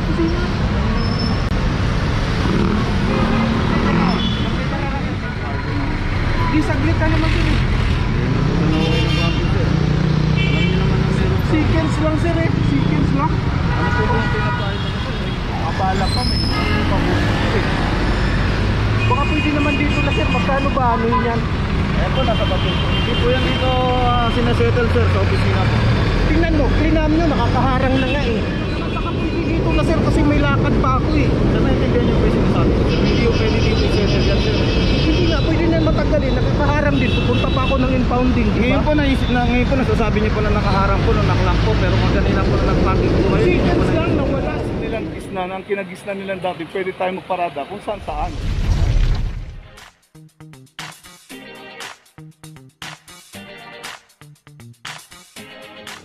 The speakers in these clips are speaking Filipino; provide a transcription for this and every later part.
kusina. Di saglit ka naman sir eh. Seconds lang sir eh. Seconds lang. Ano po yung pinapahit ako sir? Abala pa may. Baka pwede naman dito na sir. Magkano ba ano yun yan? Ayan po, nasa bato. Hindi po yan dito sinasettle sir sa opisina po. Tingnan mo, clean nyo, nakakaharang na nga eh. Baka pwede dito na sir kasi may lakad pa ako eh. Sir, naintindihan niyo po yung sinasabi ko sir. Hindi yung pwede dito i-settle yan sir. Hindi nga, pwede na matagalin. Nakakaharang din. Pupunta pa ako ng impounding, di Ngayon ba? po naisip na, ngayon po nasasabi niyo po na nakaharang po, nung naklang po. Pero kung kanina po na nag-parking po kayo. Seconds lang, nawala. Nilang gisnan, ang kinagisnan nilang dati, pwede tayo magparada kung saan saan.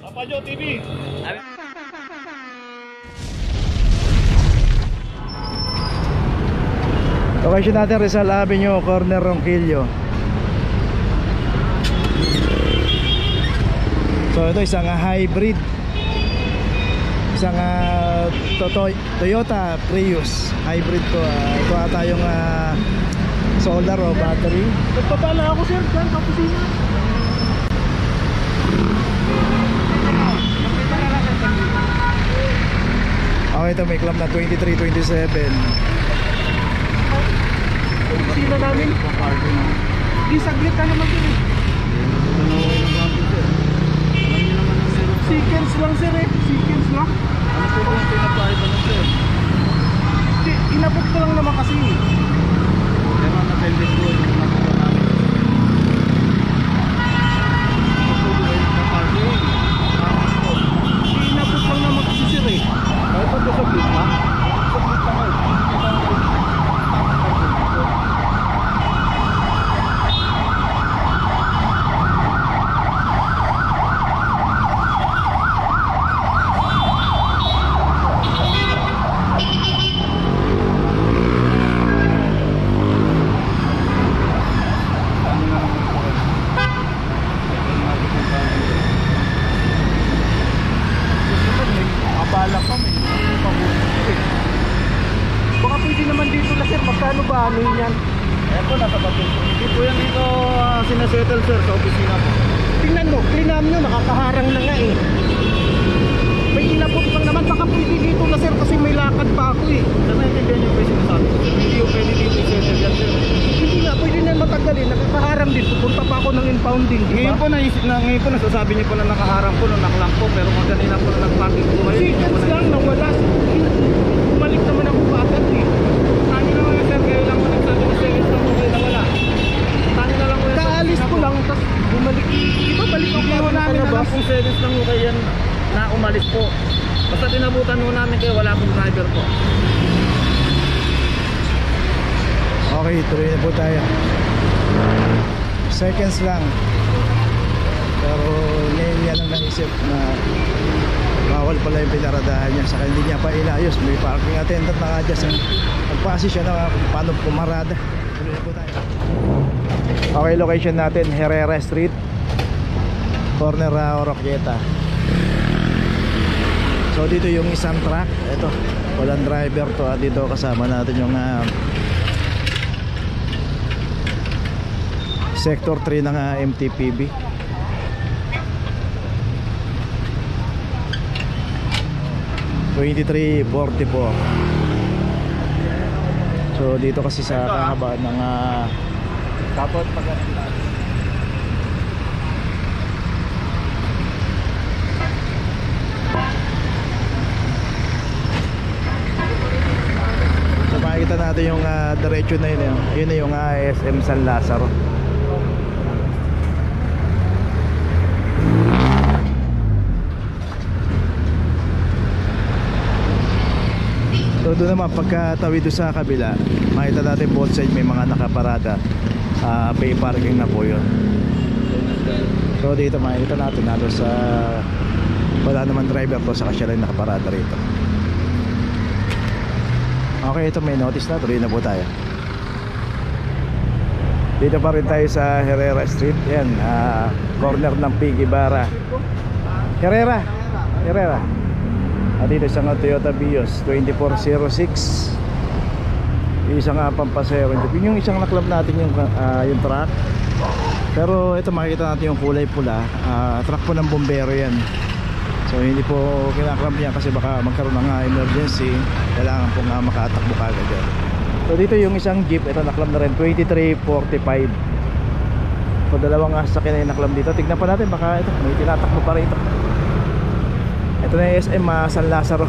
Papajo TV. Location natin Rizal Avenue, corner Ronquillo. So ito isang hybrid, isang Toyota Prius hybrid to. Ito ata yung solar o battery. Nagpapala ako sir, dyan sa kusina. Okay, ito may club na 2327. Kusina namin. Di saglit ka naman sir eh. Seconds lang sir eh. Seconds lang. Ano po yung pinapahit ako sir? Inabot ko lang naman kasi eh. Pero na-pending po yung nakita namin. Ano po yung nagpa-parking? Inabot lang naman kasi sir eh. Ay, pag nasabit ha? Sabit na kayo. Abala pa may. Baka pwede naman dito na sir. Magkano ba ano yun yan? Ayan po, nasa bato. Hindi po yan dito sinasettle sir sa opisina po. Tingnan mo, clean nyo, nakakaharang na nga eh. May inabot lang naman. Baka pwede dito na sir kasi may lakad pa ako eh. Sir, naintindihan niyo po yung sinasabi ko sir. Hindi yung pwede dito i-settle yan sir. Hindi nga, pwede na matagalin. Nakakaharang din. Pupunta pa ako ng impounding, di Ngayon ba? po naisip na, ngayon po nasasabi niyo po na nakaharang po, nung naklang po. Pero kung kanina po na nag-parking po kayo. Seconds lang, nawala. Bumalik naman ako agad eh. Sabi naman yung sir, kayo lang po nagsabi na seconds lang po kayo nawala. Sabi na lang po yung Kaalis ko lang, tapos bumalik. Di ba balik ako Hindi po namin alam kung seconds lang po kayo yan na umalis po. Basta tinabutan po namin kayo, wala pong driver po. Okay, tuloy na po tayo. Seconds lang. Pero ngayon niya lang naisip na bawal pala yung pinaradahan niya. Saka hindi niya pa inayos. May parking attendant na adjust. Nagpasi siya na kung paano pumarada. Tuloy na po tayo. Okay, location natin Herrera Street, corner Oroquieta. So dito yung isang truck. Ito, walang driver to. Dito kasama natin yung Sector 3 ng MTPB. $23.44. So dito kasi sa kahaba ng Tapos pag so makikita natin yung diretso na yun. Yun na yung SM San Lazaro. So doon naman pagkatawid doon sa kabila, makita natin both side may mga nakaparada. Pay parking na po yun. So dito makikita natin na sa wala naman driver to, saka siya lang nakaparada rito. Okay, ito may notice na. Tuloy na po tayo. Dito pa rin tayo sa Herrera Street. Yan, corner ng Piggy Bara. Herrera. At dito isang Toyota Vios 2406. Isang pampasero. Yun yung isang naklab natin yung truck. Pero ito makikita natin yung kulay pula. Truck po ng bombero yan. So hindi po kinaklab yan kasi baka magkaroon ng emergency. Kailangan po nga makatakbo kagad yan. So dito yung isang jeep. Ito naklab na rin 2345. So dalawang sasakyan na naklab dito. Tignan pa natin baka ito may tinatakbo pa rin ito. Ito na yung SM San Lazaro.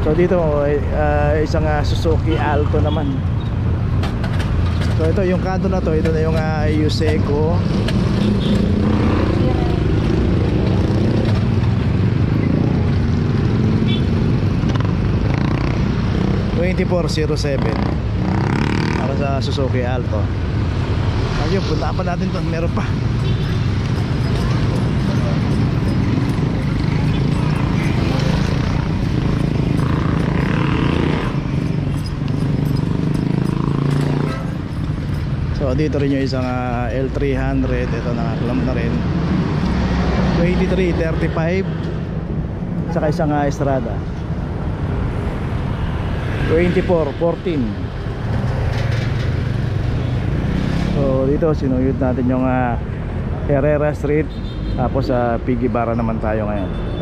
So dito isang Suzuki Alto naman. So ito yung kanto na to, ito na yung Yuseco. (2407) para sa Suzuki Alto. Ayun, punta pa natin to, meron pa. So dito rin yung isang L300. Ito nakaklam na rin 2335. Saka isang Estrada 2414. So dito sinuyod natin yung Herrera Street. Tapos sa Piggy Barra naman tayo ngayon.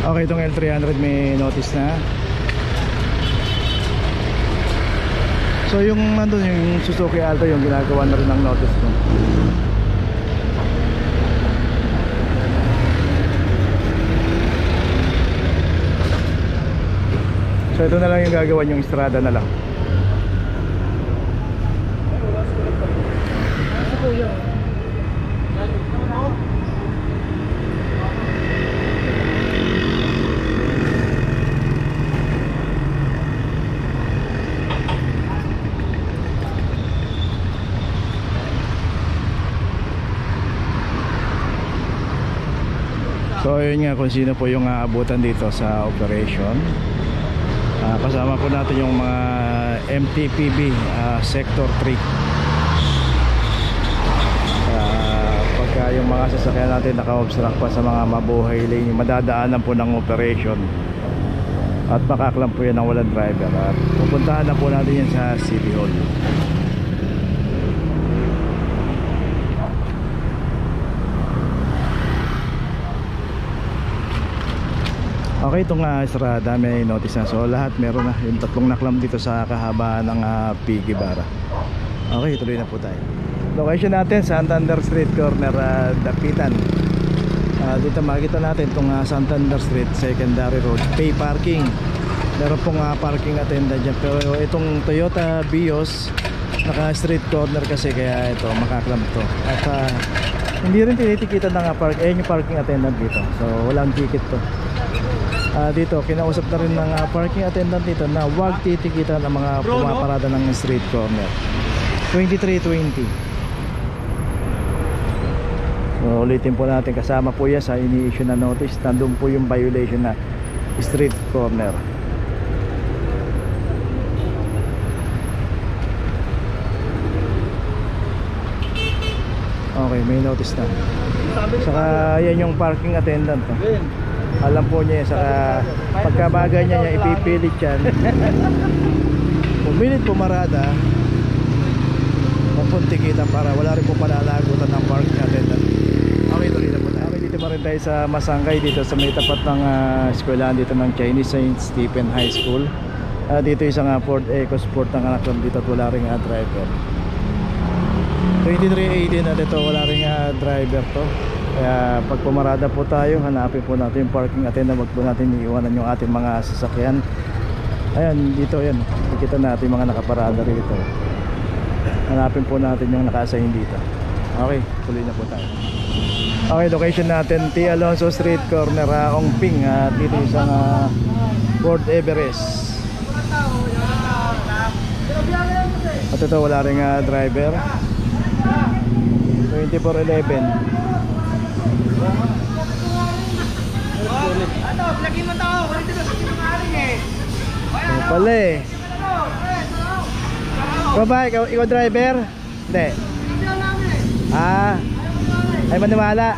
Okay, itong L300 may notice na. So yung nandun yung Suzuki Alto, yung ginagawa na rin ng notice ko. So ito na lang yung gagawa, yung Estrada na lang. So yun nga kung sino po yung aabutan dito sa operation. Kasama po natin yung mga MTPB Sector 3. Pagka yung mga sasakyan natin naka-obstruct pa sa mga mabuhay lane, madadaanan po ng operation. At makaklam po yan ng walang driver. At pupuntahan na po natin yan sa City Hall. Okay, itong Estrada may notice na. So lahat meron na. Yung tatlong naklam dito sa kahabaan ng Piggy Barra. Okay, tuloy na po tayo. Location natin, Santander Street Corner, Dapitan. Dito makikita natin itong Santander Street Secondary Road. Pay parking. Meron pong parking attendant dyan. Pero itong Toyota Vios naka street corner kasi, kaya ito makaklam to. At hindi rin tinitikitan ng yung parking attendant dito. So walang ticket to. Dito kinausap na rin ng parking attendant dito na huwag titikitan ng mga pumaparada ng street corner. 2320. So ulitin po natin, kasama po yan sa ini-issue na notice. Nandun po yung violation na street corner. Okay, may notice na. Saka yan yung parking attendant. Alam po niya, saka pagkabagay niya ipipilit yan. Pumilit pumarada, mapunti kita para wala rin po palalagutan ng parking attendant. Okay, tuloy na po tayo. Okay, dito pa rin tayo sa Masangkay, dito sa may tapat ng eskwelahan dito ng Chinese St. Stephen High School. Dito isang Ford EcoSport ng anak dito at wala rin driver. Ito 2318 at ito wala rin driver to. Kaya pag pumarada po tayo, hanapin po natin yung parking attendant. Wag po natin iiwanan yung ating mga sasakyan. Ayan, dito yan. Nakikita natin mga nakaparada rito. Hanapin po natin yung naka-assign dito. Okay, tuloy na po tayo. Okay, location natin T. Alonso Street, corner Ongping. At dito isang Fort Everest. At ito wala rin driver. 2411. Ano, lagi mo tao. Wala dito sa sinungaling eh. Ano pala eh. Ikaw ba? Ikaw driver? Hindi. Ay maniwala.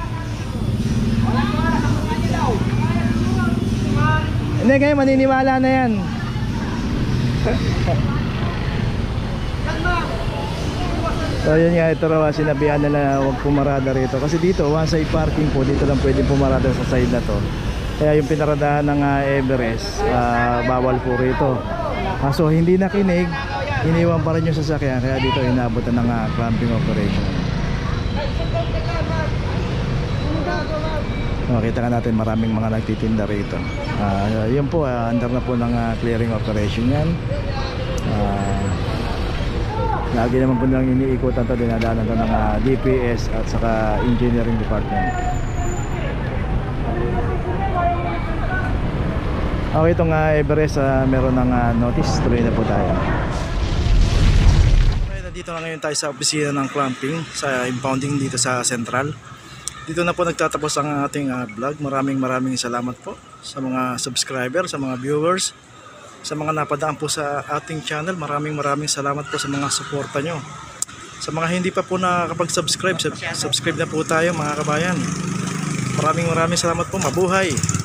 Hindi kayo maniniwala na yan. So yun nga, ito raw sinabihan nila huwag pumarada rito. Kasi dito, one side parking po. Dito lang pwede pumarada sa side na to. Kaya yung pinaradahan ng Everest, bawal po rito. So hindi nakinig, iniwan pa rin yung sasakyan. Kaya dito inabutan ng clamping operation. Makita nga natin maraming mga nagtitinda rito. Yun po, under na po ng clearing operation yan. Lagi naman po nilang iniikutan to, dinadaanan to ng DPS at saka engineering department. Okay, itong Everest meron ng notice. Tuloy na po tayo. Okay, nandito na ngayon tayo sa opisina ng clamping sa impounding dito sa Central. Dito na po nagtatapos ang ating vlog. Maraming salamat po sa mga subscriber, sa mga viewers, sa mga napadaan po sa ating channel. Maraming salamat po sa mga suporta nyo. Sa mga hindi pa po nakakapag-subscribe, subscribe na po tayo mga kabayan. Maraming salamat po. Mabuhay!